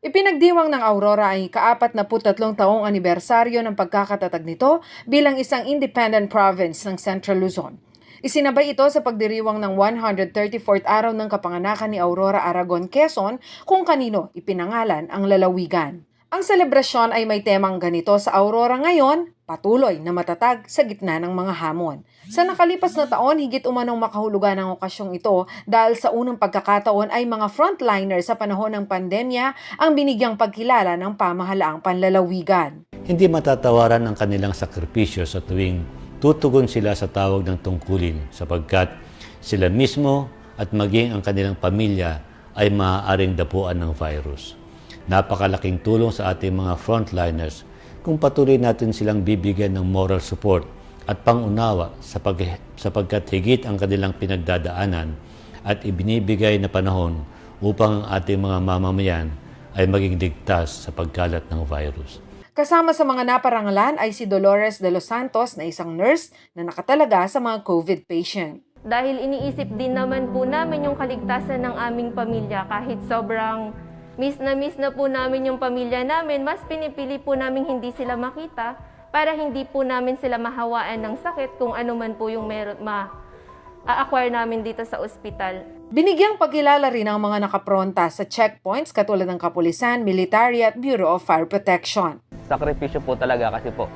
Ipinagdiwang ng Aurora ay ka-43 taong anibersaryo ng pagkakatatag nito bilang isang independent province ng Central Luzon. Isinabay ito sa pagdiriwang ng 134th araw ng kapanganakan ni Aurora Aragon Quezon kung kanino ipinangalan ang lalawigan. Ang selebrasyon ay may temang ganito sa Aurora ngayon, patuloy na matatag sa gitna ng mga hamon. Sa nakalipas na taon, higit umanong makahulugan ang okasyong ito dahil sa unang pagkakataon ay mga frontliner sa panahon ng pandemya ang binigyang pagkilala ng pamahalaang panlalawigan. Hindi matatawaran ang kanilang sakripisyo sa tuwing tutugon sila sa tawag ng tungkulin sapagkat sila mismo at maging ang kanilang pamilya ay maaaring dapuan ng virus. Napakalaking tulong sa ating mga frontliners kung patuloy natin silang bibigyan ng moral support at pangunawa sapagkat higit ang kanilang pinagdadaanan at ibinibigay na panahon upang ang ating mga mamamayan ay maging ligtas sa pagkalat ng virus. Kasama sa mga naparangalan ay si Dolores de los Santos na isang nurse na nakatalaga sa mga COVID patient. Dahil iniisip din naman po namin yung kaligtasan ng aming pamilya kahit sobrang miss na po namin yung pamilya namin, mas pinipili po namin hindi sila makita para hindi po namin sila mahawaan ng sakit kung ano man po yung ma-acquire namin dito sa ospital. Binigyang pagkilala rin ang mga nakapronta sa checkpoints katulad ng Kapulisan, Military at Bureau of Fire Protection. Sakripisyo po talaga kasi po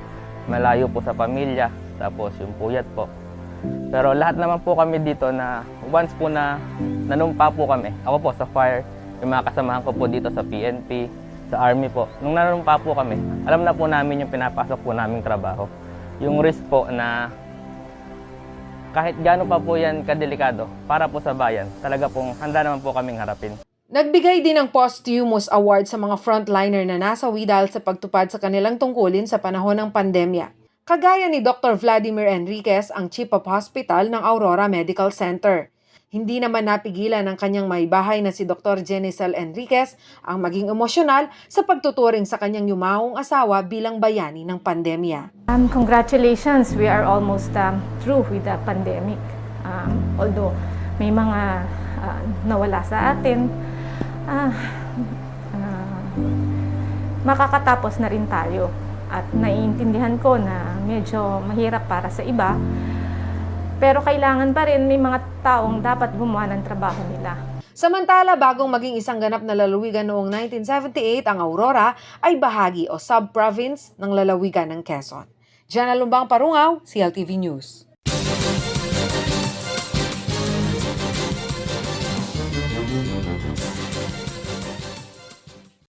malayo po sa pamilya, tapos yung puyat po. Pero lahat naman po kami dito na once po na nanumpa po kami, ako po sa fire, yung mga kasamahan ko po dito sa PNP, sa Army po. Nung nanumpa po kami, alam na po namin yung pinapasok po naming trabaho. Yung risk po na kahit gaano pa po yan kadelikado para po sa bayan, talaga pong handa naman po kaming harapin. Nagbigay din ng posthumous award sa mga frontliner na nasawi dahil sa pagtupad sa kanilang tungkulin sa panahon ng pandemya. Kagaya ni Dr. Vladimir Enriquez, ang Chief of Hospital ng Aurora Medical Center. Hindi naman napigilan ng kanyang maibahay na si Dr. Jenicel Enriquez ang maging emosyonal sa pagtuturing sa kanyang yumahong asawa bilang bayani ng pandemya. Congratulations, we are almost through with the pandemic. Although may mga nawala sa atin, makakatapos na rin tayo. At naiintindihan ko na medyo mahirap para sa iba, pero kailangan pa rin may mga taong dapat gumawa ng trabaho nila. Samantala, bagong maging isang ganap na lalawigan noong 1978, ang Aurora ay bahagi o sub-province ng lalawigan ng Quezon. Jana Lumbang Parungaw, CLTV News.